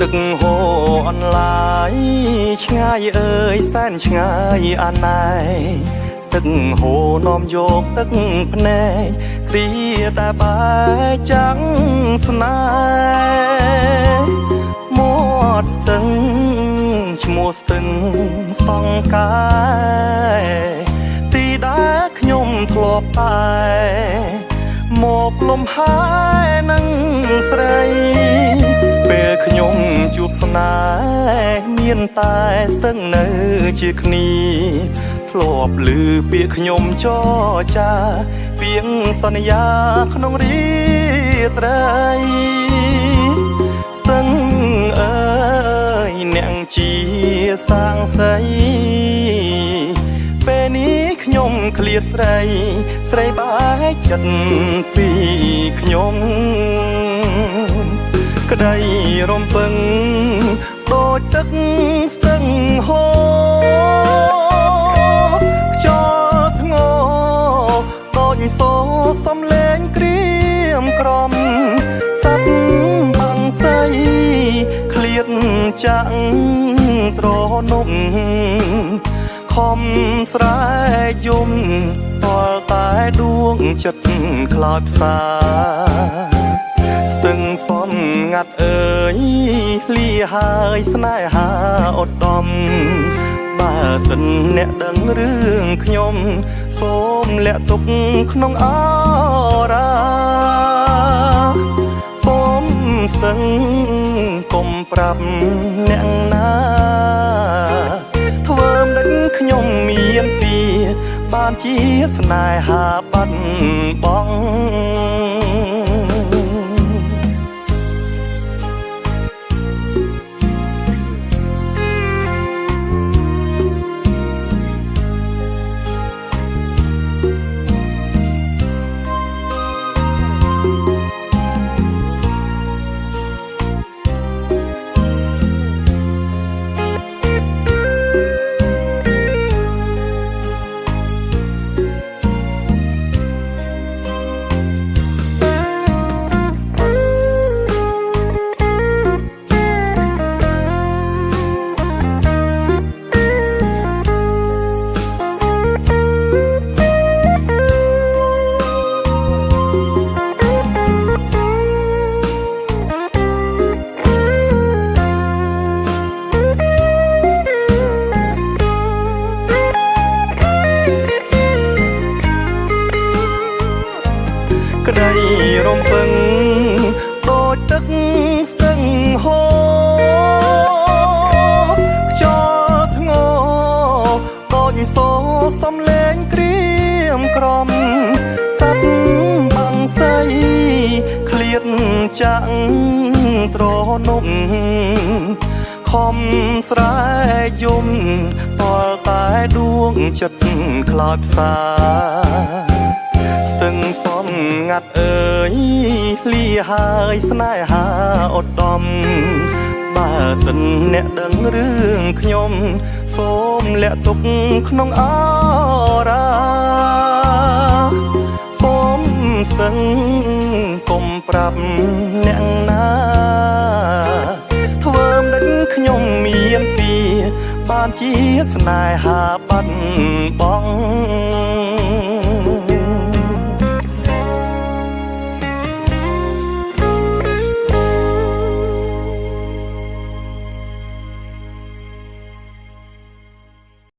ទឹកហូរអនឡាយឆ្ងាយអើយសែនឆ្ងាយអាណែទឹកហូរនាំយកទឹកភ្នែកគ្រាតែបែកចាំងស្នេហ៍មាត់ស្ទឹងឈ្មោះស្ទឹងសង្កាយទីដែលខ្ញុំធ្លាប់តែមកលំហែនឹងស្រីពេលខ្ញុំជួបស្នេហ៍មានតែស្ទឹងនៅជាគ្នាធ្លាប់ឮពាក្យខ្ញុំចរចាពាក្យសន្យាក្នុងរាត្រីស្ទឹងអើយអ្នកជាសាងសីពេលនេះខ្ញុំឃ្លាតស្រីស្រីបែកចិត្តពីខ្ញុំក្តីរំពឹងដូចទឹកស្ទឹងហូរខ្យល់ធ្ងរដូចសូរសំឡេងក្រៀមក្រំសັບបាំងសៃឃ្លាតចាក់ត្រនំខំស្រែកយំតលតែដួងចិត្តខ្លោចផ្សាស្ទឹងសំងាត់អើយលាហើយស្នេហាឧត្តមបើសិនអ្នកដឹងរឿងខ្ញុំសូមលាក់ទុកក្នុងអរាសូមស្ទឹងកុំប្រាប់អ្នកណាធ្វើមិនខ្ញុំមានពីបានជាស្នេហាបាត់បង់ក្តីរំពឹងដូចទឹកស្ទឹងហូរខ្យល់ធ្ងរដូចសូរសំឡេងក្រៀមក្រំសັບបាំងសៃឃ្លាតចាក់ត្រនំខំស្រែកយំតលតែដួងចិត្តខ្លោចផ្សាស្ទឹងសំងាត់អើយលាហើយស្នេហាឧត្តមបើសិនអ្នកដឹងរឿងខ្ញុំសូមលាក់ទុកក្នុងអរាសូមស្ទឹងកុំប្រាប់អ្នកណាធ្វើមិនខ្ញុំមានពីបានជាស្នេហាបាត់បង់